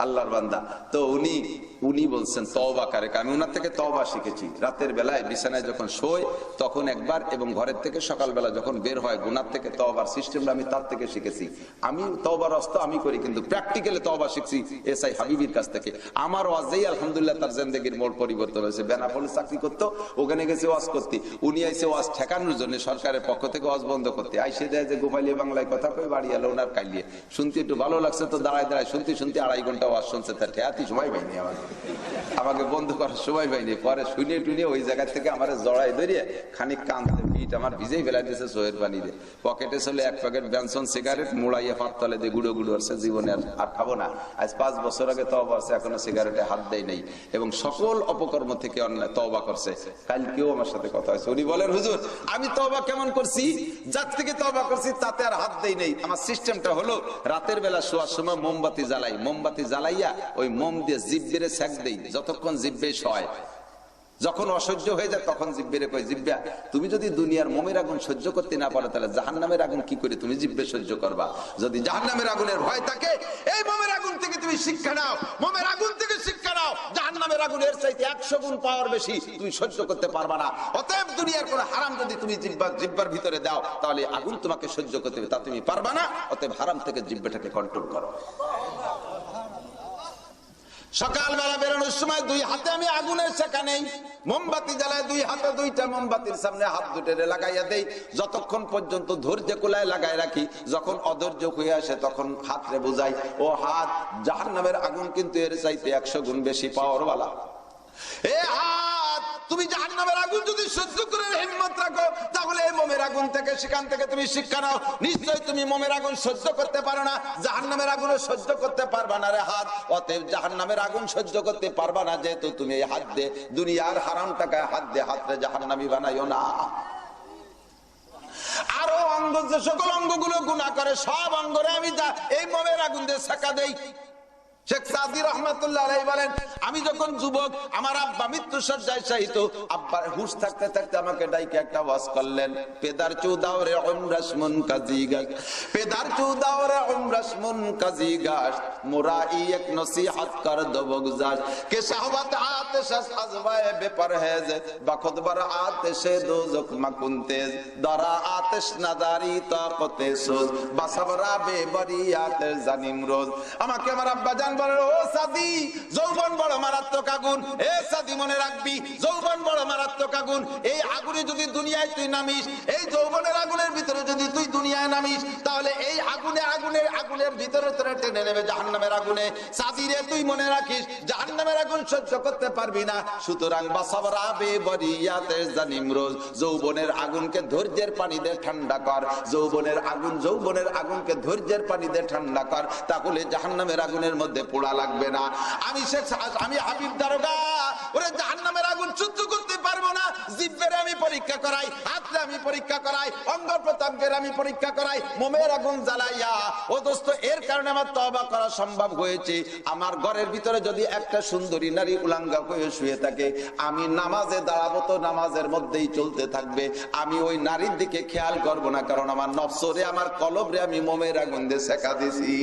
আল্লাহর বান্দা। তো উনি বলছেন তওবা করে। আমি ওনার থেকে তওবা শিখেছি। রাতের বেলায় বিছানায় যখন শোয় তখন একবার, এবং ঘরের থেকে সকালবেলা যখন বের হয় গুনাহ থেকে তওবার সিস্টেমটা আমি তার থেকে শিখেছি। আমি তওবার অস্ত আমি করি, কিন্তু প্র্যাকটিক্যালি তওবা শিখছি এসআই হাবিবির কাছ থেকে। আমার ওয়াজেই আলহামদুলিল্লাহ তার জিন্দেগির মোড় পরিবর্তন হয়েছে। বেনাপোলে চাকরি করতো, ওখানে গেছে ওয়াজ করতে। উনি আইসে ওয়াজ ঠেকানোর জন্য, সরকারের পক্ষ থেকে ওয়াজ বন্ধ করতে। আইসে দেয় যে গোপালিয়া বাংলায় কথা কই, বাড়ি এলো ওনার কাইলিয়ে শুনতে একটু ভালো লাগছে, তো দাঁড়ায় দাঁড়ায় শুনতে শুনতে 2.5 ঘন্টা ওয়াজ শুনছে। তার ঠেয়াতি সময় পাইনি, আমাকে বন্ধ করার সময় পাইনি। পরে শুনে টুনে ওই জায়গা থেকে আমার জড়াই ধরিয়ে খানিক কাঁদতে, পিঠ আমার ভিজেই ফেলাই দিয়েছে সোয়ের পানি দিয়ে। পকেটে ছিল 1 প্যাকেট বেনসন সিগারেট, মুড়াইয়ে পাত তলে দিয়ে গুঁড়ো গুঁড়ো আসছে। জীবনে আর খাবো না। আজ 5 বছর আগে তওবা করছে, এখনো সিগারেটে হাত দেয় নাই, এবং সকল অপকর্ম থেকে অন্যায় তওবা করছে। কালকেও আমার সাথে কথা হয়েছে। উনি বলেন, হুজুর আমি তওবা কেমন করছি, যার থেকে তওবা করছি তাতে আর হাত দেই নেই। আমার সিস্টেমটা হলো রাতের বেলা শোয়ার সময় মোমবাতি জ্বালাই, মোমবাতি জ্বালাইয়া ওই মোম দিয়ে জিব্বেরে সেক দেই, যতক্ষণ জিব্বে সয়। যখন অসহ্য হয়ে যায় তখন জিব্বেরে কই, জিব্বা তুমি যদি দুনিয়ার মোমের আগুন সহ্য করতে না পারো, তাহলে জাহান্নামের আগুন কি করে তুমি জিব্বে সহ্য করবা? যদি জাহান্নামের আগুনের ভয় থাকে, এই মোমের আগুন থেকে তুমি শিক্ষা নাও, মোমের আগুন থেকে শিক্ষা নাও। জাহান্নামের আগুনের চাইতে 100 গুণ পাওয়ার বেশি তুমি সহ্য করতে পারবা না। অতএব দুনিয়ার কোন হারাম যদি তুমি জিব্বার ভিতরে দাও, তাহলে আগুন তোমাকে সহ্য করতে হবে, তা তুমি পারবা না। অতএব হারাম থেকে জিব্বাটাকে কন্ট্রোল করো। সকালবেলা বেরোনোর সময় 2 হাতে আমি আগুনের শেখা নেই, মোমবাতি জ্বালায় 2 হাতে 2টা মোমবাতির সামনে হাত দুটোরে লাগাইয়া দেই, যতক্ষণ পর্যন্ত ধৈর্য কুলায় লাগাই রাখি। যখন অধৈর্য হয়ে আসে তখন হাতরে বুঝাই, ও হাত, জাহান্নামের আগুন কিন্তু এর চাইতে 100 গুণ বেশি পাওয়ারওয়ালা। এ হাত, তুমি জাহান্নামের আগুন যদি সহ্য করে হিম্মত রাখো, তাহলে এই মোমের আগুন থেকে, সেখান থেকে তুমি শিক্ষা নাও। নিশ্চয়ই তুমি মোমের আগুন সহ্য করতে পারো না, জাহান্নামের আগুন সহ্য করতে পারবা না রে হাত। অতএব জাহান্নামের আগুন সহ্য করতে পারবা না, যেহেতু তুমি এই হাত দিয়ে দুনিয়ার হারাম টাকায় হাত দিয়ে হাতরে জাহান্নামী বানাইও না। আরো অঙ্গ, যে সকল অঙ্গগুলো গুনাহ করে, সব অঙ্গরে আমি এই মোমের আগুন দিয়ে শেখা দেই। শেখ সাদি রহমাতুল্লাহ আলাইহি বলেন, আমি যখন যুবক, আমার আব্বা মৃত্যু শয্যায় শায়িত, আব্বার হুঁশ থাকতে থাকতে আমাকে ডাইকে একটা ওয়াজ করলেন, পেদার চৌদাওরে উমরাস মুনকাজি গাছ, পেদার চৌদাওরে উমরাস মুনকাজি গাছ, মুরাই এক নসিহত কর দো বগজাজ, কে শাহওয়াত আতিশ আজওয়ায়ে বেপরহেজ, বখুদবার আতিশে দোজখ মাকুনতেজ, দরা আতিশ নাদারি তাকতে সুজ, বাসবরা বেবরিয়াত জানিম রোজ। আমাকে আমার আব্বা জান বলে, ও সাদি, যৌবন বড় মারাত্মক আগুন। এ সাদি, মনে রাখবি, যৌবন বড় মারাত্মক আগুন। এই আগুনে যদি দুনিয়ায় তুই নামিস, এই যৌবনের আগুনের ভিতরে যদি তুই দুনিয়ায় নামিস, তাহলে এই আগুনের ভিতরে তোরে টেনে নেবে জাহান্নামের আগুনে। সাদি রে, তুই মনে রাখিস, জাহান্নামের আগুন সহ্য করতে পারবি না। সুতরাং বাসাবরা বেবরিয়াতে জানিম রোজ, যৌবনের আগুনকে ধৈর্যের পানি দিয়ে ঠান্ডা কর। যৌবনের আগুনকে ধৈর্যের পানি দিয়ে ঠান্ডা কর, তাহলে জাহান্নামের আগুনের মধ্যে পোড়া লাগবে না। আমি হাবিব দারোগা, ওরে জাহান্নামের আগুন সহ্য করতে পারবো না। জিহ্বার আমি পরীক্ষা করাই, হাতরে আমি পরীক্ষা করাই, অঙ্গ প্রত্যঙ্গের আমি পরীক্ষা করাই, মোমের আগুন জ্বালাইয়া। ও দোস্ত, এর কারণে আমার তওবা করা সম্ভব হয়েছে। আমার ঘরের ভিতরে যদি একটা সুন্দরী নারী উলাঙ্গা হয়ে শুয়ে থাকে, আমি নামাজে দাঁড়াবো তো নামাজের মধ্যেই চলতে থাকবে। আমি ওই নারীর দিকে খেয়াল করবো না, কারণ আমার নফসরে, আমার কলবরে আমি মোমের আগুন দিয়ে শেখা দিছি।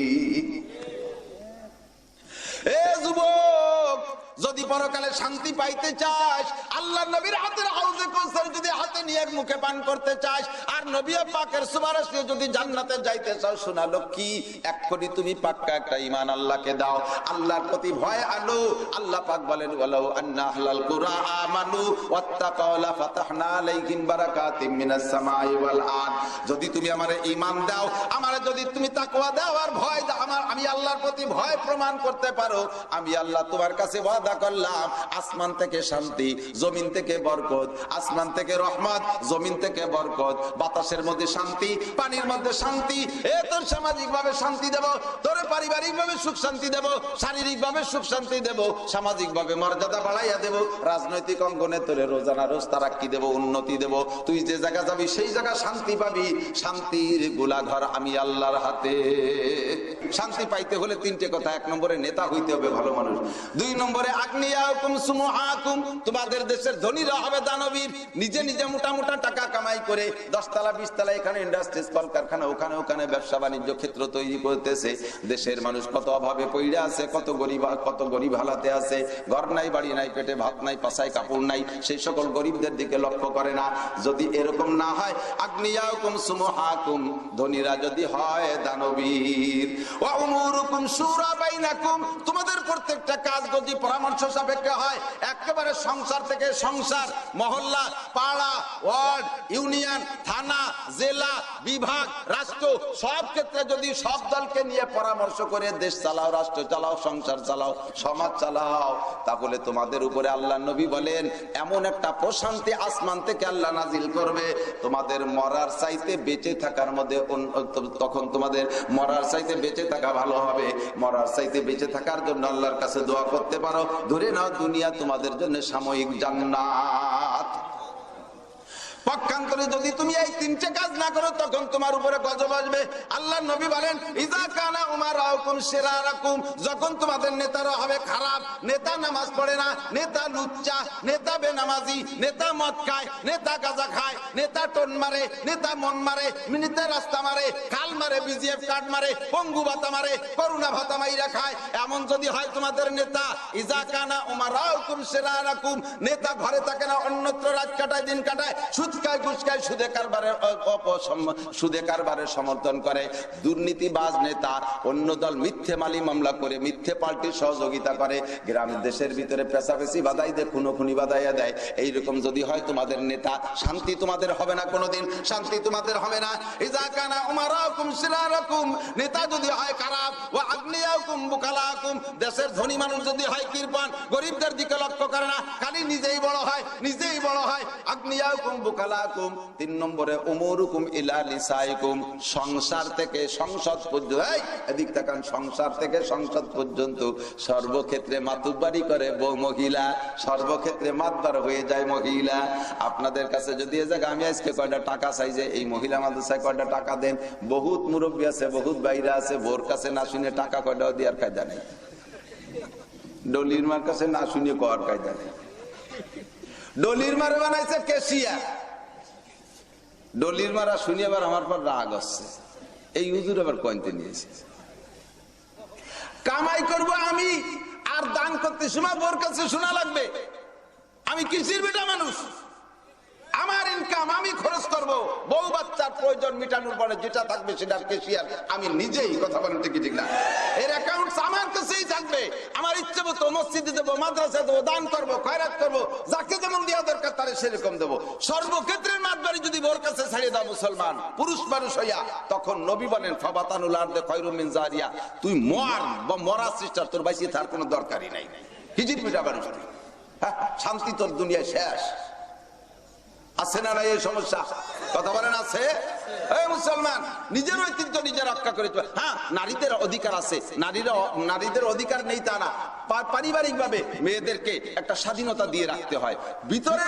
এ যুবক, যদি পরকালে শান্তি পাইতে চাস, আল্লাহর নবীর হাতের হাউজে কাউসার যদি হাতে নিয়ে মুখে পান করতে চাস, আর নবী পাকের সুপারিশ নিয়ে যদি জান্নাতে যাইতে চাও, শোনা লক্ষ্মী, এক্ষুনি তুমি পাক্কা একটা ঈমান আল্লাহকে দাও, আল্লাহর প্রতি ভয় আনো। আল্লাহ পাক বলেন, ওয়ালাউ আন্না আহলাল কুরা আমানু ওয়াত্তাকাউ লা ফাতাহনা আলাইহিম বারাকাতিম মিনাস সামাই ওয়াল আরদ। যদি তুমি আমারে ঈমান দাও, আমারে যদি তুমি তাকওয়া দাও আর ভয় দাও, আমি আল্লাহর প্রতি ভয় প্রমাণ করতে পারো, আমি আল্লাহ তোমার কাছে ওয়াদা করলাম, আসমান থেকে শান্তি, জমিন থেকে বরকত, আসমান থেকে রহমত, জমিন থেকে বরকত, বাতাসের মধ্যে শান্তি, পানির মধ্যে শান্তি। এ তোর সামাজিক ভাবে শান্তি দেব, তোর পারিবারিক ভাবে সুখ শান্তি দেব, শারীরিক ভাবে সুখ শান্তি দেব, সামাজিক ভাবে মর্যাদা বাড়াইয়া দেব, রাজনৈতিক অঙ্গনে তোরে রোজানা রোজ তারাক্কি দেব, উন্নতি দেব। তুই যে জায়গা যাবি সেই জায়গা শান্তি পাবি। শান্তির গোলাঘর আমি আল্লাহর হাতে। শান্তি পাইতে হলে 3টে কথা। 1 নম্বরে নেতা হইতে হবে ভালো মানুষ, 2 নম্বরে আগ্নি আগনিয়াকুম সুমুহাকুম, তোমাদের দেশের ধনীরা হবে দানবীর, নিজে নিজে মোটা মোটা টাকা কামাই করে 10 তলা 20 তলা এখানে ইন্ডাস্ট্রিজ কলকারখানা, ওখানে ওখানে ব্যবসা বাণিজ্য ক্ষেত্র তৈরি করতেছে। দেশের মানুষ কত অভাবে পড়ে আছে, কত গরিব হালাতে আছে, ঘর নাই, বাড়ি নাই, পেটে ভাত নাই, পাছায় কাপড় নাই, সেই সকল গরিবদের দিকে লক্ষ্য করে না। যদি এরকম না হয়, আগনিয়াকুম সুমুহাকুম, ধনীরা যদি হয় দানবীর, ওয়া উমুরুকুম শুরা বাইনাকুম, তোমাদের প্রত্যেকটা কাজ যদি পরামর্শ সাপেক্ষে হয়, একেবারে সংসার থেকে সংসার, মহল্লা, পাড়া, ওয়ার্ড, ইউনিয়ন, থানা, জেলা, বিভাগ, রাষ্ট্র, সব ক্ষেত্রে যদি সব দলকে নিয়ে পরামর্শ করে দেশ চালাও, রাষ্ট্র চালাও, সংসার চালাও, সমাজ চালাও, তাহলে তোমাদের উপরে আল্লাহ নবী বলেন এমন একটা প্রশান্তি আসমান থেকে আল্লাহ নাজিল করবে, তোমাদের মরার চাইতে বেঁচে থাকার মধ্যে, তখন তোমাদের মরার চাইতে বেঁচে থাকা ভালো হবে। মরার চাইতে বেঁচে থাকার জন্য আল্লাহর কাছে দোয়া করতে পারো, ধরে নাও দুনিয়া তোমাদের জন্য সাময়িক জান্নাত। পক্ষান্তরে যদি তুমি এই তিনটে কাজ না করো, তখন তোমার উপরে গজব আসবে। আল্লাহ নবী বলেন ইজা কানা উমারাকুম শিরারাকুম, যখন তোমাদের নেতারা হবে খারাপ, নেতা নামাজ পড়ে না, নেতা লুচ্চা, নেতা বেনামাজি, নেতা মদ খায়, নেতা গাঁজা খায়, নেতা টোন মারে, নেতা মন মারে, নেতা রাস্তা মারে, খাল মারে, বিজিএফ কার্ড মারে, পঙ্গু ভাতা মারে, করুণা ভাতা মাইরা খায়, এমন যদি হয় তোমাদের নেতা, ইজা কানা উমারাকুম শিরারাকুম, নেতা ঘরে থাকে না, অন্যত্র রাত কাটায়, দিন কাটায়, সুদে কারবারের সমর্থন করে, দুর্নীতিবাজ নেতা, অন্য দল মিথ্যে মালি মামলা করে, মিথ্যে পাল্টির সহযোগিতা করে, গ্রামের দেশের ভিতরে পেশাপেশি বাধাই দেয়, খুনোখুনি বাধাইয়া দেয়, এইরকম যদি হয় তোমাদের নেতা, শান্তি তোমাদের হবে না, কোনোদিন শান্তি তোমাদের হবে না। ইজা কানা উমারাকুম শিরারাকুম, নেতা যদি হয় খারাপ, ওয়া আগনিয়াকুম বুকালাকুম, দেশের ধনী মানুষ যদি হয় কৃপণ, গরিবদের দিকে লক্ষ্য করে না, খালি নিজেই বড় হয়, নিজেই বড় হয়। আগনিয়াকুম বুকালাকুম, 3 নম্বরে উমুরুকুম ইলা লিসাইকুম, সংসার থেকে সংসদ পর্যন্ত, এদিক তাকান, সংসার থেকে সংসদ পর্যন্ত সর্বক্ষেত্রে মাতুব্বারি করে বউ মহিলা, সর্বক্ষেত্রে মাতবার হয়ে যায় মহিলা। আপনাদের কাছে যদি এ জায়গা আমি আজকে কয়টা টাকা চাই যে এই মহিলা মাদ্রাসায় কয়টা টাকা দেন, বহুত মুরব্বী আছে, বহুত বাইরা আছে, বোর কাছে না শুনে টাকা কয়টা দেওয়ার কায়দা নেই, ডলির মার কাছে না শুনে কওয়ার কায়দা নেই। ডলির মারে বানাইছে কেশিয়ার, ডলির মারা শুনি আবার আমার পর রাগ আসছে, এই হুজুর আবার কইতে নিয়েছে, কামাই করব আমি, আর দান করতে সময় বোর কাছে শোনা লাগবে আমি কিসির বেটা মানুষ, আমার ইনকাম আমি খরচ করব, বউ বাচ্চার প্রয়োজন মিটানোর পরে যেটা থাকবে সেটা কেশিয়ার আমি নিজেই, কথা বলেন ঠিক ঠিক না? এর অ্যাকাউন্টস আমার কাছেই থাকবে, আমার ইচ্ছে মতো মসজিদে দেবো, মাদ্রাসায় দেবো, দান করবো, খয়রাত করবো, যাকে যেমন দেওয়া দরকার তারে সেরকম দেবো। সর্বক্ষেত্রে মাতবাড়ি যদি বোর কাছে ছাড়িয়ে দাও মুসলমান, পুরুষ মানুষ হইয়া, তখন নবী বলেন ফাবাতানুল আরদে খায়রুম মিন জারিয়া, তুই মর বা মরা সৃষ্টার, তোর বাইসে তার কোনো দরকারই নাই, হিজির পিঠা মানুষ, শান্তি তোর দুনিয়ায় শেষ। আছে না নাই এই সমস্যা? কথা বলেন আছে? এই মুসলমান নিজের ঐতিহ্য নিজে রক্ষা করে, হ্যাঁ নারীদের অধিকার আছে, নারীদের অধিকার নেই তা না, পারিবারিক ভাবে মেয়েদেরকে একটা স্বাধীনতা দিয়ে রাখতে হয়,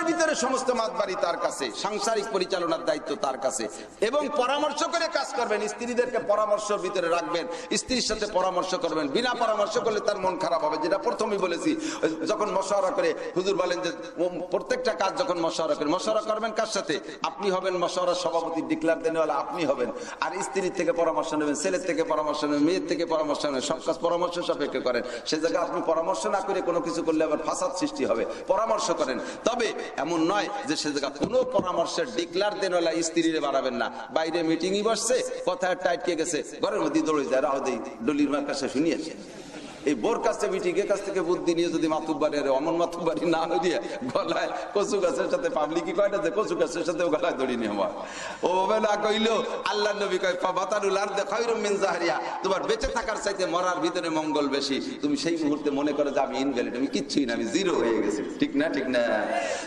ভিতরে সমস্ত মাতবাড়ি তার কাছে, সাংসারিক পরিচালনার দায়িত্ব তার কাছে, এবং পরামর্শ করে কাজ করবেন, স্ত্রীদেরকে পরামর্শের ভিতরে রাখবেন, স্ত্রীর সাথে পরামর্শ করবেন, বিনা পরামর্শ করলে তার মন খারাপ হবে, যেটা প্রথমেই বলেছি, যখন মশওয়ারা করে, হুজুর বলেন যে প্রত্যেকটা কাজ যখন মশওয়ারা করে, মশওয়ারা করবেন কার সাথে? আপনি হবেন মশওয়ারার সভাপতি, ডিক্লার দেনেওয়ালা আপনি হবেন, আর স্ত্রীর থেকে পরামর্শ নেবেন, ছেলের থেকে পরামর্শ নেবেন, মেয়ের থেকে পরামর্শ নেবেন, সব কাজ পরামর্শ সাপেক্ষে করেন। সে জায়গায় আপনি পরামর্শ না করে কোনো কিছু করলে আবার ফাসাদ সৃষ্টি হবে, পরামর্শ করেন। তবে এমন নয় যে সে জায়গা কোনো পরামর্শের ডিক্লার দেনেওয়ালা স্ত্রীরে বাড়াবেন না, বাইরে মিটিংই বসছে, কথা টাইটকে গেছে, ঘরের মধ্যে দৌড়ে যায়, রাহ দেই ডলির মার কাছে শুনিয়েছে। এই বোর কাছে মিটিংয়ের কাছ থেকে বুদ্ধি নিয়ে যদি মাতুব্বারি, অমন মাতুব্বারি না হইয়া গলায় কচু গাছের সাথে, পাবলিকই কয়টা যে কচু গাছের সাথে গলায় ধরি নি আমার, ও না কইলো আল্লাহ নবী কয় ফাবাতানুল আরদে খায়রুম মিন জাহরিয়া, তোমার বেঁচে থাকার চাইতে মরার ভিতরে মঙ্গল বেশি। তুমি সেই মুহূর্তে মনে করো যে আমি ইনভ্যালিড, আমি কিচ্ছুই না, আমি জিরো হয়ে গেছি, ঠিক না? ঠিক না?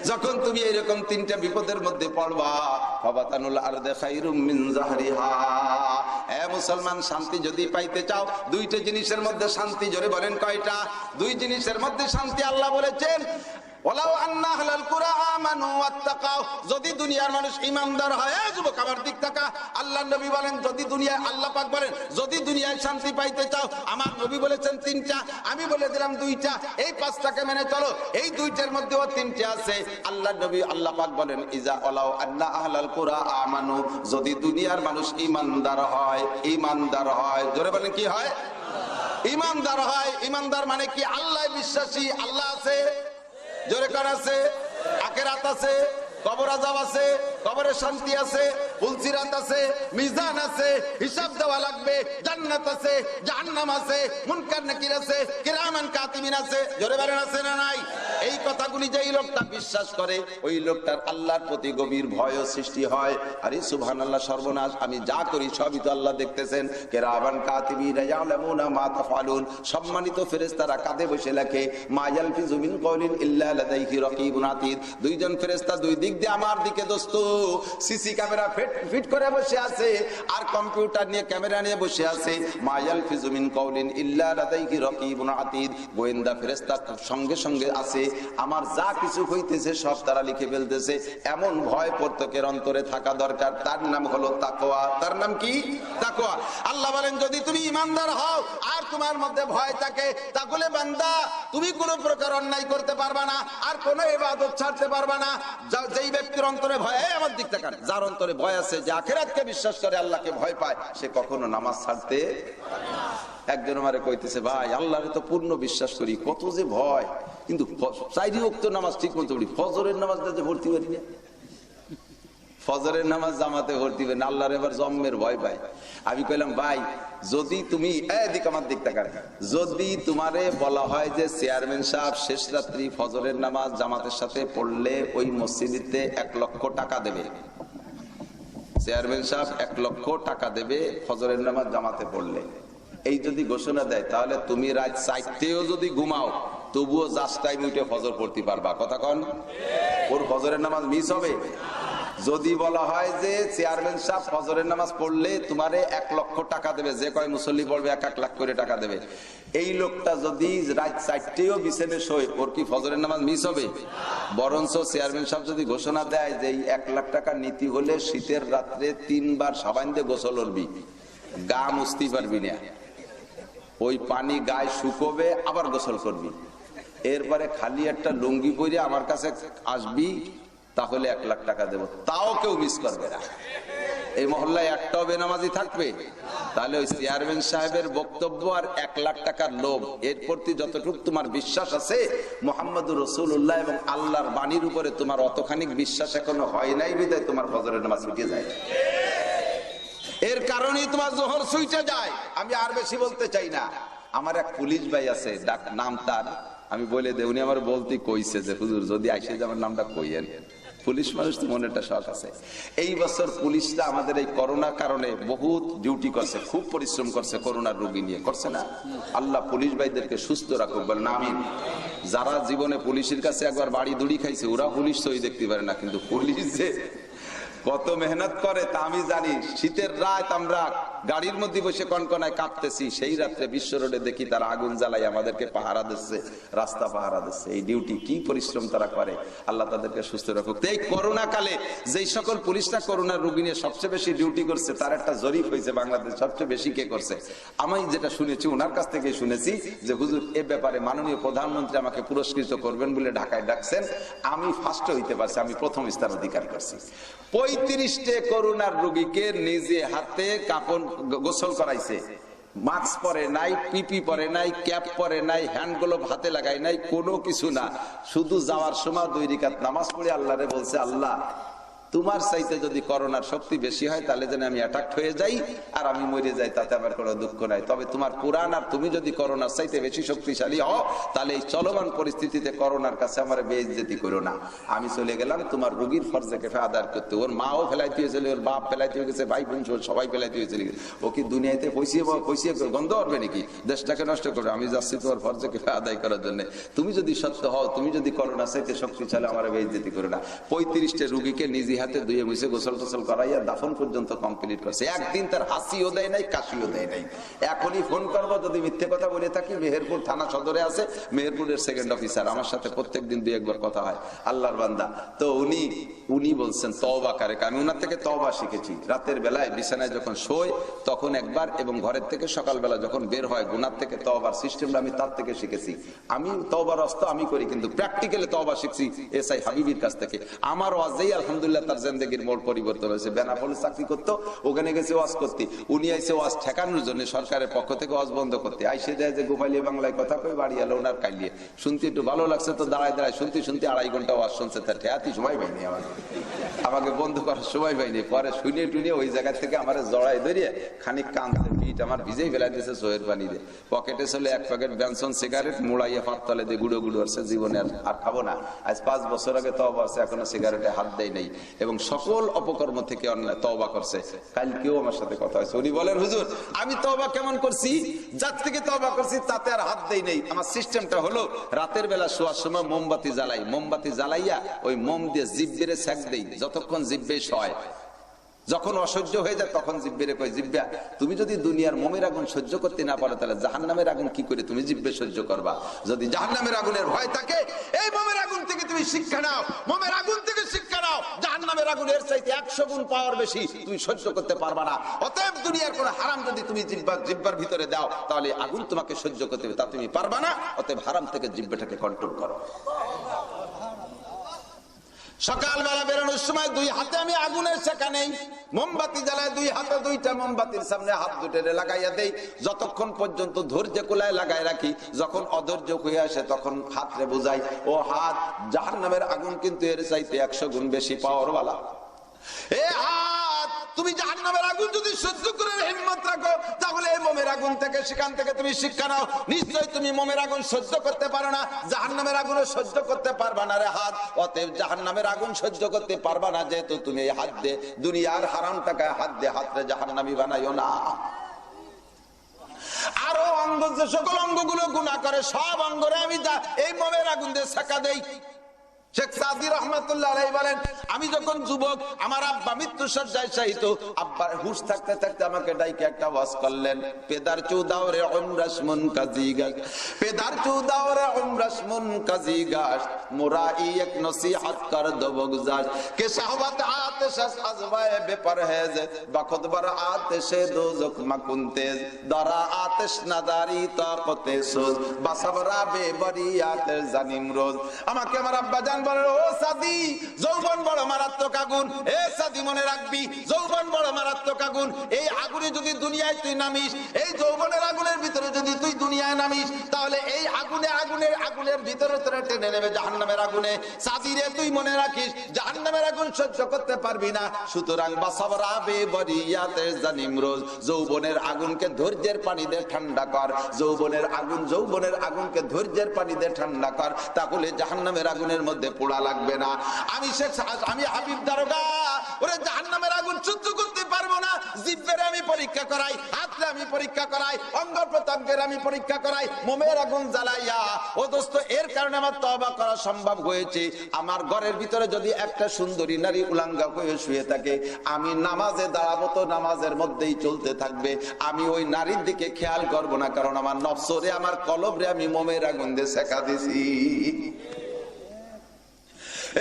যখন তুমি এরকম 3টা বিপদের মধ্যে পড়বা, ফাবাতানুল আরদে খায়রুম মিন জাহরিহা, এ মুসলমান শান্তি যদি পাইতে চাও, 2টা জিনিসের মধ্যে শান্তি, জোরে বলেন কয়টা? 2 জিনিসের মধ্যে শান্তি আল্লাহ বলেছেন ওয়ালাউ আন্না আহলাল কুরা আমানু ওয়াত্তাকাউ, যদি দুনিয়ার মানুষ ঈমানদার হয়, যুবক আমার দিক তাকা, আল্লাহর নবী বলেন যদি দুনিয়ায়, আল্লাহ পাক বলেন যদি দুনিয়ায় শান্তি পাইতে চাও, আমার নবী বলেছেন তিনটা, আমি বলে দিলাম দুইটা, এই পাঁচটাকে মেনে চলো। এই দুইটার মধ্যেও তিনটা আছে। আল্লাহর নবী, আল্লাহ পাক বলেন ইজা ওয়ালাউ আন্না আহলাল কুরা আমানু, যদি দুনিয়ার মানুষ ঈমানদার হয়, ঈমানদার হয়, জোরে বলেন কি হয়? ঈমানদার হয়। ঈমানদার মানে কি? আল্লাহ বিশ্বাসী, আল্লাহ আছে, জোরে কার আছে? আখিরাত আছে, কবর আযাব আছে, কবরে শান্তি আছে, ফুলসিরাত আছে, মিজান আছে, হিসাব দেওয়া লাগবে, জান্নাত আছে, জাহান্নাম আছে, মুনকার নাকির আছে, কিরামান কাতিবিন আছে, জোরে বলেন আছে না নাই? এই কথাগুলি যেই লোকটা বিশ্বাস করে, ওই লোকটার আল্লাহর প্রতি গভীর ভয় সৃষ্টি হয়। আরে সুবহানাল্লাহ, সর্বনাশ, আমি যা করি সবই তো আল্লাহ দেখতেছেন। কিরামান কাতিবিন ইয়ালামুনা মা তাফআলুন, সম্মানিত ফেরেশতারা কাঁধে বসে লেখে, মা ইয়ালফিযু মিন কওলিন ইল্লা লাদাইহি রাকীবুন আতীদ। দুইজন ফেরেশতা দুই দিক দিয়ে আমার দিকে দোস্ত সিসি ক্যামেরা ফিট করে বসে আছে, আর কম্পিউটার নিয়ে ক্যামেরা নিয়ে বসে আছে। মা ইয়ালফিযু মিন কওলিন ইল্লা লাদাইহি রাকীবুন আতীদ, গোয়েন্দা ফেরেশতা সঙ্গে সঙ্গে আছে, আমার যা কিছু হইতেছে সব তারা লিখে ফেলতেছে। এমন ভয় প্রত্যেকের অন্তরে থাকা দরকার, তার নাম হলো তাকওয়া। তার নাম কি? তাকওয়া। আল্লাহ বলেন যদি তুমি ঈমানদার হও আর তোমার মধ্যে ভয় থাকে, তাহলে বান্দা তুমি কোনো প্রকার অন্যায় করতে পারবা না, আর কোনো ইবাদত ছাড়তে পারবা না। যেই ব্যক্তির অন্তরে ভয়, আমার দিক থেকে যার অন্তরে ভয় আছে, যে আখিরাতকে বিশ্বাস করে, আল্লাহকে ভয় পায়, সে কখনো নামাজ ছাড়তে পারে না। একজন আমারে কইতেছে, ভাই আল্লাহরে তো পূর্ণ বিশ্বাস করি, কত যে ভয়, কিন্তু চাইরি ওয়াক্ত নামাজ ঠিক মতো পড়ি, ফজরের নামাজটা যে ভর্তি করি না, ফজরের নামাজ জামাতে ভর্তি হবে না, আল্লাহর এবার জম্মের ভয় পায়। আমি কইলাম, ভাই যদি তুমি এদিক আমার দিক তাকার, যদি তোমারে বলা হয় যে চেয়ারম্যান সাহেব শেষ রাত্রি ফজরের নামাজ জামাতের সাথে পড়লে ওই মসজিদে 1 লক্ষ টাকা দেবে, চেয়ারম্যান সাহেব 1 লক্ষ টাকা দেবে ফজরের নামাজ জামাতে পড়লে, এই যদি ঘোষণা দেয়, তাহলে তুমি রাত 4টায়ও যদি ঘুমাও তবুও জাস্ট টাইম উঠে ফজর পড়তে পারবা। কথা কন? ওর ফজরের নামাজ মিস হবে? যদি বলা হয় যে চেয়ারম্যান সাহেব ফজরের নামাজ পড়লে তোমারে 1 লক্ষ টাকা দেবে, যে কয় মুসল্লি পড়বে 1 লাখ করে টাকা দেবে, এই লোকটা যদি রাত 4টায়ও বিছানে শোয়, ওর কি ফজরের নামাজ মিস হবে? বরঞ্চ চেয়ারম্যান সাহেব যদি ঘোষণা দেয় যে এই 1 লাখ টাকা নীতি হলে শীতের রাত্রে 3 বার সাবান দিয়ে গোসল করবি, গা মুছতে পারবি না, ওই পানি গায়ে শুকোবে, আবার গোসল করবি, এরপরে খালি একটা লুঙ্গি পরে আমার কাছে আসবি, তাহলে 1 লাখ টাকা দেব, তাও কেউ মিস করবে না। এই মহল্লায় একটাও বেনামাজি থাকবে? তাহলে ওই চেয়ারম্যান সাহেবের বক্তব্য আর 1 লাখ টাকার লোভ, এর প্রতি যতটুকু তোমার বিশ্বাস আছে মুহাম্মদুর রাসূলুল্লাহ এবং আল্লাহর বাণীর উপরে তোমার অতখানি বিশ্বাস এখনো হয় নাই, বিধায় তোমার ফজরের নামাজ ছুটে যায়। এর কারণেই তোমার জোহর ছুটে যায়। আমি আর বেশি বলতে চাই না। আমার এক পুলিশ ভাই আছে, নাম তার, আমি বলে দে, উনি আমার বলতে কইছে যে হুজুর যদি আইসে যে আমার নামটা কইয়েন। পুলিশ মানুষ তো মনে একটা শখ আছে। এই বছর পুলিশরা আমাদের এই করোনার কারণে বহুত ডিউটি করছে, খুব পরিশ্রম করছে, করোনার রোগী নিয়ে করছে না? আল্লাহ পুলিশ ভাইদেরকে সুস্থ রাখুক, বলেন আমিন। যারা জীবনে পুলিশের কাছে একবার বাড়ি দুড়ি খাইছে, ওরা পুলিশ সই দেখতে পারে না, কিন্তু পুলিশ যে কত মেহনত করে তা আমি জানি। শীতের রাত আমরা গাড়ির মধ্যে বসে কনকনায় কাঁপতেছি, সেই রাত্রে বিশ্ব রোডে দেখি তারা আগুন জ্বালাই আমাদেরকে পাহারা দিচ্ছে, রাস্তা পাহারা দিচ্ছে। এই ডিউটি কি পরিশ্রম তারা করে, আল্লাহ তাদেরকে সুস্থ রাখুক। এই করোনা কালে যেই সকল পুলিশরা করোনার রোগী নিয়ে সবচেয়ে বেশি ডিউটি করছে, তার একটা জরিপ হয়েছে বাংলাদেশ সবচেয়ে বেশি কে করছে। আমি যেটা শুনেছি ওনার কাছ থেকে শুনেছি যে হুজুর এ ব্যাপারে মাননীয় প্রধানমন্ত্রী আমাকে পুরস্কৃত করবেন বলে ঢাকায় ডাকছেন, আমি ফার্স্ট হইতে পারছি, আমি প্রথম স্থান অধিকার করছি। 35টে করোনার রোগীকে নিজে হাতে কাপড় গোসল করাইছে, মাস্ক পরে নাই, পিপি পরে নাই, ক্যাপ পরে নাই, হ্যান্ড গ্লোভ হাতে লাগাই নাই, কোনো কিছু না, শুধু যাওয়ার সময় 2 রাকাত নামাজ পড়ে আল্লাহরে বলছে, আল্লাহ তোমার চাইতে যদি করোনার শক্তি বেশি হয় তাহলে যেন আমি অ্যাটাক হয়ে যাই আর আমি মরে যাই, তাতে আমার কোনো দুঃখ নাই। তবে তোমার কোরআন আর তুমি যদি করোনার চাইতে বেশি শক্তিশালী হও, তাহলে এই চলমান পরিস্থিতিতে করোনার কাছে আমার বেইজ্জতি করো না। আমি চলে গেলাম তোমার রোগীর ফরজে কেফা আদায় করতে। ওর মাও ফেলাইতে হয়েছিল, ওর বাপ ফেলাইতে হয়ে গেছে, ভাই বোন সবাই ফেলাইতে হয়েছিল। ও কি দুনিয়াতে পয়সিয়ে গন্ধ করবে নাকি? দেশটাকে নষ্ট করবে? আমি যাচ্ছি তোমার ফরজে কেফা আদায় করার জন্য। তুমি যদি সত্য হও, তুমি যদি করোনা চাইতে শক্তিশালী, আমার বেইজ্জতি করো না। 35টে রোগীকে নিজে হাতে ধুয়ে মুছে গোসল টোসল করাইয়া দাফন পর্যন্ত কমপ্লিট করছে। একদিন তার হাসিও দেয় নাই, কাশিও দেয় নাই। এখনই ফোন করবো যদি মিথ্যে কথা বলে থাকি, মেহেরপুর থানা সদরে আছে, মেহেরপুরের সেকেন্ড অফিসার, আমার সাথে প্রত্যেকদিন 2-1 কথা হয়, আল্লাহর বান্দা। তো উনি বলছেন তওবা করে। আমি উনার থেকে তওবা শিখেছি। রাতের বেলায় বিছানায় যখন শোয় তখন একবার, এবং ঘরের থেকে সকালবেলা যখন বের হয় গুনার থেকে তওবার সিস্টেমটা আমি তার থেকে শিখেছি। আমি তওবার রাস্তা আমি করি, কিন্তু প্র্যাকটিক্যালি তওবা শিখছি এসআই হাবিবির কাছ থেকে। আমার ওয়াজেই আলহামদুলিল্লাহ তার জিন্দেগির মোড় পরিবর্তন হয়েছে। বেনাপোলে চাকরি করতো, ওখানে গেছে ওয়াজ করতে, উনি আইসে ওয়াজ ঠেকানোর জন্য সরকারের পক্ষ থেকে ওয়াজ বন্ধ করতে। আইসে দেয় যে গোপালী বাংলায় কথা কই, বাড়ি এলো ওনার কাইলিয়ে শুনতে একটু ভালো লাগছে, তো দাঁড়ায় শুনতে 2.5 ঘন্টা ওয়াজ শুনছে। তার ঠেয়াতি সময় পাইনি, আমাকে বন্ধ করার সময় পাইনি। পরে শুনে টুনে ওই জায়গা থেকে আমার জড়াই ধরিয়ে খানিক কাঁদতে, পিঠ আমার ভিজেই ফেলাই দিয়েছে সোহের পানি দিয়ে। পকেটে চলে 1 প্যাকেট বেনসন সিগারেট মুড়াইয়া পাত তলে দিয়ে গুঁড়ো গুঁড়ো আসছে, জীবনে আর খাবো না। আজ 5 বছর আগে তওবা আছে, এখনো সিগারেটে হাত দেয় নাই, এবং সকল অপকর্ম থেকে তওবা করছে। কালকেও আমার সাথে কথা হয়েছে, উনি বলেন হুজুর আমি তওবা কেমন করছি, যার থেকে তওবা করছি তাতে আর হাত দেই নাই। আমার সিস্টেমটা হলো রাতের বেলা শোয়ার সময় মোমবাতি জ্বালাই, মোমবাতি জ্বালাইয়া ওই মোম দিয়ে জিব্বেরে সেক দেই, যতক্ষণ জিব্বে সয়। যখন অসহ্য হয়ে যায় তখন জিব্বেরে কই, জিব্বা তুমি যদি দুনিয়ার মোমের আগুন সহ্য করতে না পারো, তাহলে জাহান্নামের আগুন কি করে তুমি জিব্বে সহ্য করবা? যদি জাহান্নামের আগুনের ভয় থাকে, এই মোমের আগুন থেকে তুমি শিক্ষা নাও, মোমের আগুন থেকে শিক্ষা নাও। জাহান্নামের আগুনের চাইতে 100 গুণ পাওয়ার বেশি তুমি সহ্য করতে পারবা না। অতএব দুনিয়ার কোন হারাম যদি তুমি জিব্বার ভিতরে দাও, তাহলে আগুন তোমাকে সহ্য করতে হবে, তা তুমি পারবা না। অতএব হারাম থেকে জিব্বাটাকে কন্ট্রোল করো। সকালবেলা বেরোনোর সময় 2 হাতে আমি আগুনের শেখা নেই, মোমবাতি জ্বালায় 2 হাতে 2টা মোমবাতির সামনে হাত দুটোরে লাগাইয়া দেই, যতক্ষণ পর্যন্ত ধৈর্য কুলায় লাগাই রাখি। যখন অধৈর্য হয়ে আসে তখন হাতরে বুঝাই, ও হাত, জাহান্নামের আগুন কিন্তু এর চাইতে 100 গুণ বেশি পাওয়ার ওয়ালা। এ হাত, তুমি জাহান্নামের আগুন যদি সহ্য করে হিম্মত রাখো, তাহলে এই মোমের আগুন থেকে, সেখান থেকে তুমি শিক্ষা নাও। নিশ্চয়ই তুমি মোমের আগুন সহ্য করতে পারো না, জাহান্নামের আগুনও সহ্য করতে পারবা না রে হাত। অতএব জাহান্নামের আগুন সহ্য করতে পারবা না, যেহেতু তুমি এই হাত দিয়ে দুনিয়ার হারাম টাকায় হাত দিয়ে হাতরে জাহান্নামী বানাইও না। আরো অঙ্গ, যে সকল অঙ্গগুলো গুনাহ করে সব অঙ্গরে আমি এই মোমের আগুন দিয়ে ছেকা দেই। শেখ সাদি রহমাতুল্লাহ আলাইহি বলেন, আমি যখন যুবক, আমার আব্বা মৃত্যু শয্যায় শায়িত, আব্বার হুঁশ থাকতে থাকতে আমাকে ডাইকে একটা ওয়াজ করলেন, পেদার চুদাওরে উমরাসমুন কাজিগাস, পেদার চুদাওরে উমরাসমুন কাজিগাস, মুরাই এক নসিহত কর দবগজাস, কে শাহওয়াত আতিশ আজওয়ায়ে বেপরহেজ, বখুদবার আতিশ দোজখ মাকুনতেজ, দরা আতিশ নাদারি তাকতে সুজ, বাসবরা বেবরিয়াত জানিম রোজ। আমাকে আমার আব্বা জান বলে, ও সাদি, যৌবন বড় মারাত্মক আগুন। এ সাদি মনে রাখবি, যৌবন বড় মারাত্মক আগুন। এই আগুনে যদি দুনিয়ায় তুই নামিস, এই যৌবনের আগুনের ভিতরে যদি তুই দুনিয়ায় নামিস, তাহলে এই আগুনের ভিতরে তোরা টেনে নেবে জাহান্নামের আগুনে। সাদি রে, তুই মনে রাখিস, জাহান্নামের আগুন সহ্য করতে পারবি না। সুতরাং বাসাবরা বেবরিয়াতে জানিম রোজ, যৌবনের আগুনকে ধৈর্যের পানি দিয়ে ঠান্ডা কর। যৌবনের আগুনকে ধৈর্যের পানি দিয়ে ঠান্ডা কর, তাহলে জাহান্নামের আগুনের মধ্যে পোড়া লাগবে না। আমি হাবিব দারোগা, ওরে জাহান্নামের আগুন সহ্য করতে পারবো না। জিহ্বার আমি পরীক্ষা করাই, হাতরে আমি পরীক্ষা করাই, অঙ্গ প্রত্যঙ্গের আমি পরীক্ষা করাই, মোমের আগুন জ্বালাইয়া। ও দোস্ত, এর কারণে আমার তওবা করা সম্ভব হয়েছে। আমার ঘরের ভিতরে যদি একটা সুন্দরী নারী উলাঙ্গা হয়ে শুয়ে থাকে, আমি নামাজে দাঁড়াবো তো নামাজের মধ্যেই চলতে থাকবে, আমি ওই নারীর দিকে খেয়াল করব না, কারণ আমার নফসরে, আমার কলবরে আমি মোমের আগুন দিয়ে ছেকা দিছি।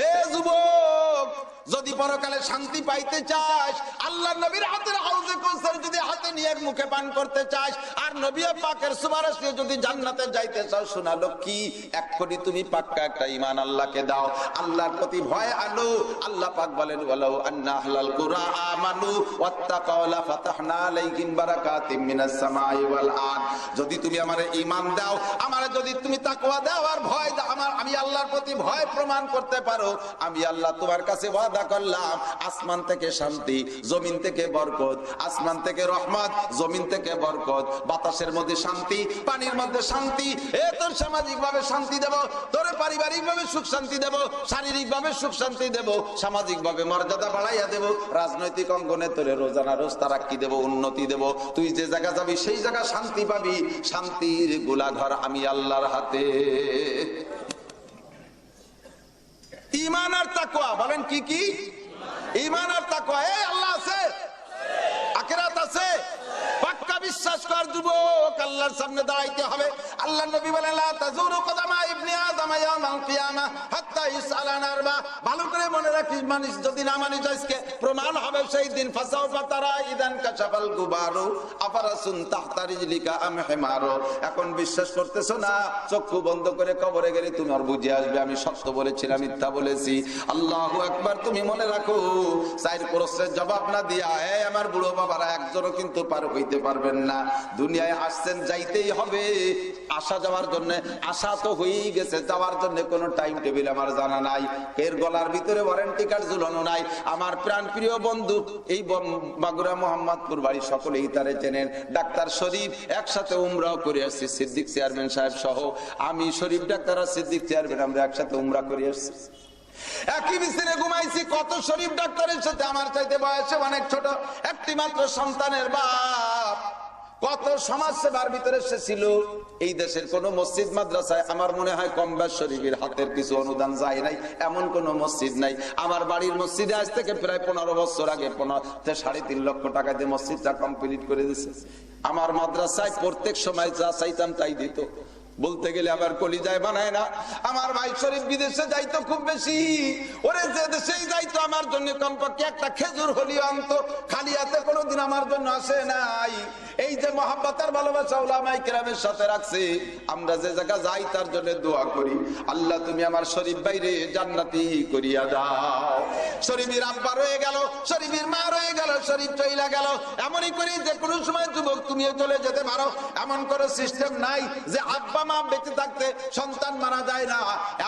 এ যুবক, যদি পরকালে শান্তি পাইতে চাস, আল্লাহ নবীর হাতের হাউজে কাউসার যদি হাতে নিয়ে মুখে পান করতে চাস, আর নবী পাকের সুপারিশ নিয়ে যদি জান্নাতে যাইতে চাও, শোনা লক্ষ্মী, এক্ষুনি তুমি পাক্কা একটা ঈমান আল্লাহকে দাও, আল্লাহর প্রতি ভয় আনো। আল্লাহ পাক বলেন, ওয়ালাউ আন্না আহলাল কুরা আমানু ওয়াত্তাকাউ লাফাতাহনা আলাইহিম বারাকাতিম মিনাস সামাই ওয়াল আরদ। যদি তুমি আমারে ঈমান দাও, আমারে যদি তুমি তাকওয়া দাও আর ভয় দাও, আমি আল্লাহর প্রতি ভয় প্রমাণ করতে পারো, আমি আল্লাহ তোমার কাছে ওয়াদা করলাম, আসমান থেকে শান্তি, জমিন থেকে বরকত, আসমান থেকে রহমত, জমিন থেকে বরকত, বাতাসের মধ্যে শান্তি, পানির মধ্যে শান্তি, তোর সামাজিক ভাবে শান্তি দেব, তোর পারিবারিক ভাবে সুখ শান্তি দেব, শারীরিক ভাবে সুখ শান্তি দেব, সামাজিক ভাবে মর্যাদা বাড়াইয়া দেব, রাজনৈতিক অঙ্গনে তোরে রোজানা রোজ তারাক্কি দেব, উন্নতি দেব, তুই যে জায়গা যাবি সেই জায়গা শান্তি পাবি। শান্তির গোলাঘর আমি আল্লাহর হাতে। ঈমান আর তাকওয়া, বলেন কি কি? ঈমান আর তাকওয়া। এই আল্লাহ আছে, আখিরাত আছে, পাক্কা বিশ্বাস কর যুবক, আল্লাহর সামনে দাঁড়াইতে হবে। আল্লাহ নবী বলেন লা তাজুরু কদামা ইবনি আদম ইয়াউমাল কিয়ামা হাত্তা ইসআল আন আরবা। ভালো করে মনে রাখিস, মানুষ যদি না মানিস আজকে প্রমাণ হবে সেই দিন। ফাসাউফা তারা ইদান কাশাফাল গুবারু আফারাসুন তাহতা রিজলিকা আম হিমারু। এখন বিশ্বাস করতেছো না, চক্ষু বন্ধ করে কবরে গেলে তোমার বুঝে আসবে আমি সত্য বলেছিলাম মিথ্যা বলেছি। আল্লাহু আকবার। তুমি মনে রাখো, চার প্রশ্নের জবাব না দিয়া এই আমার বুড়ো বাবারা একজনও কিন্তু পার হইতে পারবেন না। দুনিয়ায় আসছেন, যাইতেই হবে। আসা যাওয়ার জন্য আশা তো হয়েই গেছে, যাওয়ার জন্য কোনো টাইম টেবিল আমার জানা নাই। এর গলার ভিতরে ওয়ারেন্টি কার্ড ঝুলানো নাই। আমার প্রাণ প্রিয় বন্ধু, এই মাগুরা মোহাম্মদপুর বাড়ি সকলেই তারে চেনেন, ডাক্তার শরীফ। একসাথে উমরাও করে আসছি, সিদ্দিক চেয়ারম্যান সাহেব সহ। আমি শরীফ ডাক্তার আর সিদ্দিক চেয়ারম্যান আমরা একসাথে উমরা করে আসছি, একই বিছানে ঘুমাইছি। কত শরীফ ডাক্তারের সাথে, আমার চাইতে বয়সে অনেক ছোট, একটি মাত্র সন্তানের বাপ। কত সমাজ সেবার ভিতরে সে ছিল। এই দেশের কোন মসজিদ মাদ্রাসায় আমার মনে হয় কমবেশ শরীফের হাতের কিছু অনুদান যায় নাই, এমন কোন মসজিদ নাই। আমার বাড়ির মসজিদে আজ থেকে প্রায় 15 বছর আগে 3.5 লক্ষ টাকা দিয়ে মসজিদটা কমপ্লিট করে দিয়েছে। আমার মাদ্রাসায় প্রত্যেক সময় যা চাইতাম তাই দিত। বলতে গেলে আবার কলিজায় বানায় না। আমার ভাই শরীফ বিদেশে যাইতো খুব বেশি, ওরে যে দেশেই যাইতো আমার জন্য কমপক্ষে একটা খেজুর হলিও আনতো। খালি হাতে কোনোদিন আমার জন্য আসে নাই। এই যে মহাব্বতের ভালোবাসা উলামায়ে কেরামের সাথে রাখছে, আমরা যে জায়গা যাই তার জন্য দোয়া করি, আল্লাহ তুমি আমার শরীফ বাইরে জান্নাতি করিয়া দাও। শরীফের আব্বা রয়ে গেল, শরীফের মা রয়ে গেল, শরীফ চইলা গেল। এমনই করি যে কোনো সময় যুবক তুমিও চলে যেতে পারো, এমন কোন সিস্টেম নাই যে আব্বা মা বেঁচে থাকতে সন্তান মারা যায় না,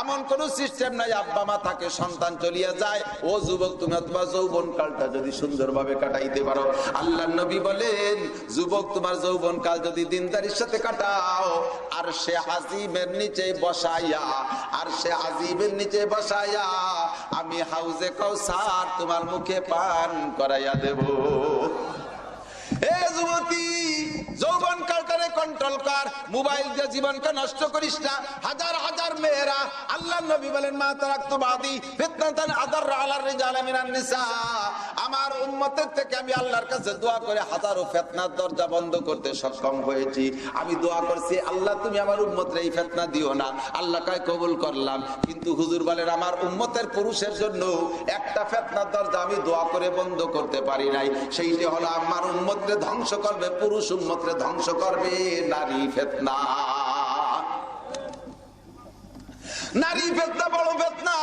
এমন কোন সিস্টেম নাই। আব্বা মা থাকে, সন্তান চলিয়া যায়। ও যুবক, তুমি তোমার যৌবন কালটা যদি সুন্দরভাবে কাটাইতে পারো, আল্লাহর নবী বলেন যুবক তোমার যৌবন কাল যদি দিনদারির সাথে কাটাও, আর সে আজিমের নিচে বসাইয়া, আর সে আজিমের নিচে বসাইয়া আমি হাউজে কাউসার তোমার মুখে পান করাইয়া দেব। এ যুবতী, যৌবন কালটারে কন্ট্রোল কর, মোবাইল দিয়ে জীবনকে নষ্ট করিস না। হাজার হাজার মেয়েরা, আল্লাহর নবী বলেন মা তারাকতু বাদি ফিতনাতান আদাররা আলার রিজালি মিনান নিসা। আমার উম্মতের থেকে আমি আল্লাহর কাছে দোয়া করে হাজারো ফিতনার দরজা বন্ধ করতে সক্ষম হয়েছি। আমি দোয়া করছি আল্লাহ তুমি আমার উম্মতের এই ফিতনা দিও না, আল্লাহ কয় কবুল করলাম। কিন্তু হুজুর বলেন আমার উম্মতের পুরুষের জন্য একটা ফিতনার দরজা আমি দোয়া করে বন্ধ করতে পারি নাই, সেইটি হলো আমার উম্মতকে ধ্বংস করবে, পুরুষ উম্মতকে ধ্বংস করবে নারী ফিতনা। নারী ফিতনা বড় ফিতনা।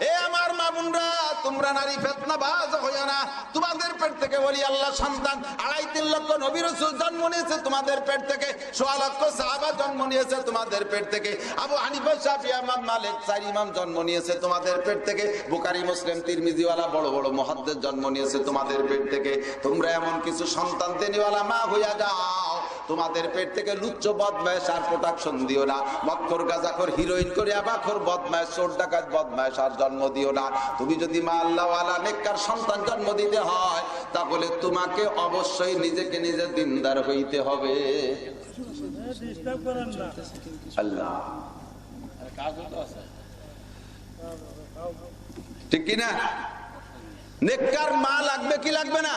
এ আমার মা বোনরা, তোমরা নারী ফিতনা বাজ হইও না। তোমাদের পেট থেকে বলি আল্লাহ সন্তান 2.5-3 লক্ষ নবী রাসূল জন্ম নিয়েছে তোমাদের পেট থেকে, 1.5 লক্ষ সাহাবা জন্ম নিয়েছে তোমাদের পেট থেকে, আবু হানিফা শাফিঈ ইমাম মালিক 4 ইমাম জন্ম নিয়েছে তোমাদের পেট থেকে, বুখারী মুসলিম তিরমিজি ওয়ালা বড় বড় মুহাদ্দিস জন্ম নিয়েছে তোমাদের পেট থেকে। তোমরা এমন কিছু সন্তান দেনিওয়ালা মা হইয়া যাও, তোমাদের পেট থেকে লুচ্চ বদমাইশ আর প্রোটেকশন দিও না। মক্কর গাজাখোর হিরোইন করে আবাখোর বদমাইশ চোর ডাকাত বদমাইশ আর জন্ম দিও না। তুমি যদি মা আল্লাহ ওয়ালা নেককার সন্তান জন্ম দিতে হয়, তাহলে তোমাকে অবশ্যই নিজেকে নিজে দিনদার হইতে হবে। আল্লাহ ঠিক কিনা? নেককার মা লাগবে কি লাগবে না?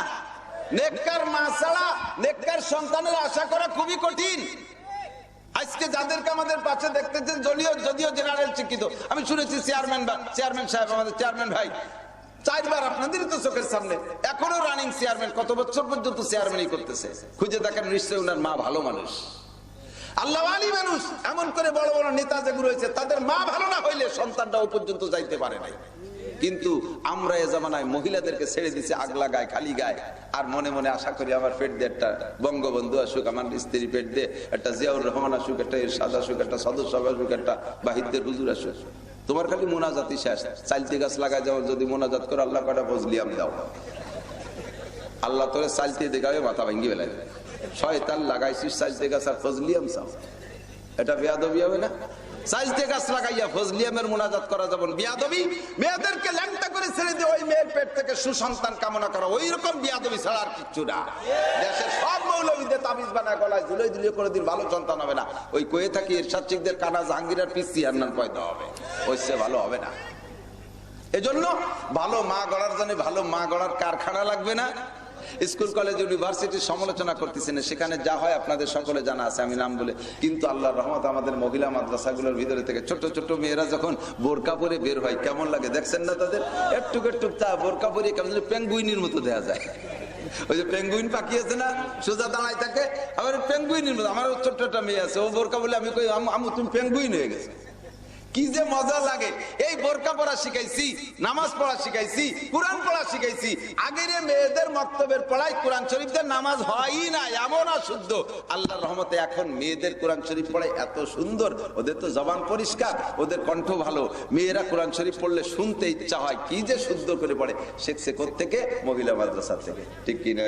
নেককার মা ছাড়া নেককার সন্তানের আশা করা খুবই কঠিন। আজকে যাদেরকে আমাদের পাশে দেখতেছেন, যদিও জেনারেল শিক্ষিত, আমি শুনেছি চেয়ারম্যান সাহেব, আমাদের চেয়ারম্যান ভাই 4 বার আপনাদেরই তো চোখের সামনে এখনো রানিং চেয়ারম্যান, কত বছর পর্যন্ত চেয়ারম্যানই করতেছে। খুঁজে দেখেন, নিশ্চয়ই ওনার মা ভালো মানুষ, আল্লাহওয়ালি মানুষ। এমন করে বড় বড় নেতা যেগুলো হয়েছে, তাদের মা ভালো না হইলে সন্তানটাও পর্যন্ত যাইতে পারে নাই। কিন্তু আমরা এ জামানায় মহিলাদেরকে ছেড়ে দিচ্ছি আগলা গায়ে, খালি গায়ে। আর মনে মনে আশা করি আমার পেট দিয়ে একটা বঙ্গবন্ধু আসুক, আমার স্ত্রী পেট দিয়ে একটা জিয়াউর রহমান আসুক, একটা ইরশাদ আসুক, একটা সদস্য আসুক, একটা বাহিদের হুজুর আসুক। তোমার খালি মোনাজাতই শেষ। চালতি গাছ লাগায় যাও, যদি মোনাজাত করো আল্লাহ কটা ফজলিয়াম দাও, আল্লাহ তোরে চালতি দেখাবে মাথা ভাঙ্গি বেলায়। শয়তান লাগাইছিস চালতি গাছ আর ফজলিয়াম চাও, এটা বেয়াদবি হবে না? সাইজতে গাছ লাগাইয়া ফজলিয়ামের মুনাজাত করা যাবে বিয়াদবি। মেয়েদেরকে ল্যাংটা করে ছেড়ে দিয়ে ওই মেয়ের পেট থেকে সুসন্তান কামনা করা, ওই রকম বিয়াদবি ছাড়া আর কিচ্ছু না। দেশের সব মৌলবীদের তাবিজ বানায় গলায় ঝুলে ঝুলিয়ে কোনোদিন ভালো সন্তান হবে না। ওই কয়ে থাকি ইরশাদ শিখদের কানা জাহাঙ্গীরের পিসি আন্নান পয়দা হবে, ওই সে ভালো হবে না। এজন্য ভালো মা গড়ার জন্য ভালো মা গড়ার কারখানা লাগবে না? স্কুল কলেজ ইউনিভার্সিটির সমালোচনা করতেছি না, সেখানে যা হয় আপনাদের সকলে জানা আছে, আমি নাম বলে। কিন্তু আল্লাহর রহমত আমাদের মহিলা মাদ্রাসাগুলোর ভিতরে থেকে ছোট ছোট মেয়েরা যখন বোরকা পরে বের হয় কেমন লাগে দেখছেন না? তাদের একটু একটু বোরকা পরে কেমন পেঙ্গুইনের মতো দেখা যায়। ওই যে পেঙ্গুইন পাখি আছে না, সোজা দাঁড়ায় থাকে, আবার পেঙ্গুইনের মতো। আমার ছোট্ট একটা মেয়ে আছে, ও বোরকা বলে আমি কই আমু তুমি পেঙ্গুইন হয়ে গেছে। কি যে মজা লাগে! এই বোরকা পড়া শিখাইছি, নামাজ পড়া শিখাইছি, কোরআন পড়া শিখাইছি। আগের মেয়েদের মক্তবের পড়াই কোরআন শরীফদের নামাজ হয়ই না, এমন অশুদ্ধ। আল্লাহর রহমতে এখন মেয়েদের কোরআন শরীফ পড়াই এত সুন্দর, ওদের তো জবান পরিষ্কার, ওদের কণ্ঠ ভালো। মেয়েরা কোরআন শরীফ পড়লে শুনতে ইচ্ছা হয়, কি যে শুদ্ধ করে পড়ে। শিখছে কোত্থেকে? মহিলা মাদ্রাসা থেকে, ঠিক কিনা?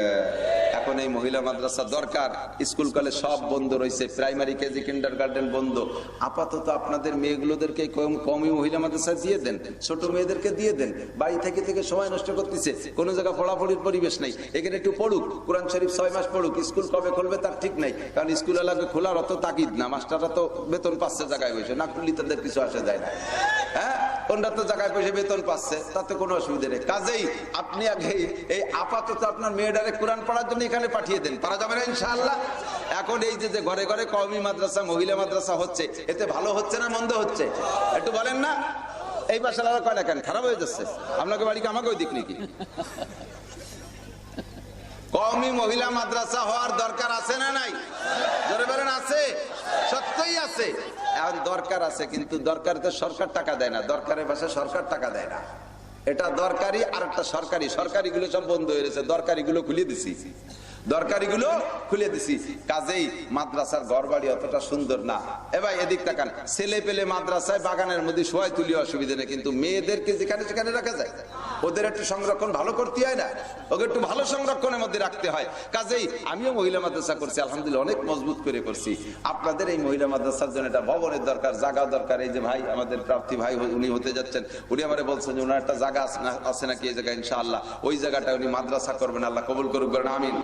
এখন এই মহিলা মাদ্রাসা দরকার। স্কুল কলেজ সব বন্ধ রয়েছে, প্রাইমারি কেজি কিন্ডারগার্টেন বন্ধ। আপাতত আপনাদের মেয়েগুলোদের কমই মহিলা মাদ্রাসা দিয়ে দেন, ছোট মেয়েদেরকে দিয়ে দেন। বাড়ি থেকে থেকে সময় নষ্ট করতেছে, কোনো জায়গায় পড়াপড়ির পরিবেশ নাই। এখানে একটু পড়ুক, কোরআন শরীফ 6 মাস পড়ুক। স্কুল কবে খুলবে তার ঠিক নাই, কারণ স্কুল এলাকা খোলার অত তাকিদ না। মাস্টাররা তো বেতন পাচ্ছে জায়গায় বসে, না খুললি তাদের কিছু আসা যায় না। হ্যাঁ, ওনারা তো জায়গায় বসে বেতন পাচ্ছে, তাতে কোনো অসুবিধা নেই। কাজেই আপনি আগে এই আপাতত আপনার মেয়েটারে কোরআন পড়ার জন্য এখানে পাঠিয়ে দেন, পারা যাবে না ইনশাআল্লাহ। এখন এই যে ঘরে ঘরে কওমি মাদ্রাসা, মহিলা মাদ্রাসা হচ্ছে, এতে ভালো হচ্ছে না মন্দ হচ্ছে? একটু বলেন না। এই বাসারা কয় না কেন, খারাপ হয়ে যাচ্ছে? আপনাকে বাড়িকে আমাকেও দিক নাকি? কওমি মহিলা মাদ্রাসা হওয়ার দরকার আছে না নাই? জোরে বলেন আছে? সত্যই আছে। এখন দরকার আছে, কিন্তু দরকারিতে সরকার টাকা দেয় না। দরকারের ভাষায় সরকার টাকা দেয় না। এটা দরকারি আর একটা সরকারি। সরকারিগুলো সব বন্ধ হয়ে গেছে, দরকারিগুলো খুলে দিছি। দরকারিগুলো খুলে দিছি। কাজেই মাদ্রাসার ঘর বাড়ি অতটা সুন্দর না। এবার এদিক তাকান, ছেলে পেলে মাদ্রাসায় বাগানের মধ্যে শোয়াই তুলি, অসুবিধা নেই, কিন্তু মেয়েদেরকে যেখানে সেখানে রাখা যায়। ওদের একটু সংরক্ষণ ভালো করতে হয় না? ওকে একটু ভালো সংরক্ষণের মধ্যে রাখতে হয়। কাজেই আমিও মহিলা মাদ্রাসা করছি, আলহামদুলিল্লাহ অনেক মজবুত করে করছি। আপনাদের এই মহিলা মাদ্রাসার জন্য একটা ভবনের দরকার, জায়গা দরকার। এই যে ভাই আমাদের প্রার্থী ভাই, উনি হতে যাচ্ছেন, উনি আমারে বলছেন যে ওনার একটা জায়গা আছে নাকি এই জায়গায়, ইনশাআল্লাহ ওই জায়গাটা উনি মাদ্রাসা করবেন। আল্লাহ কবুল করুক, আমিন।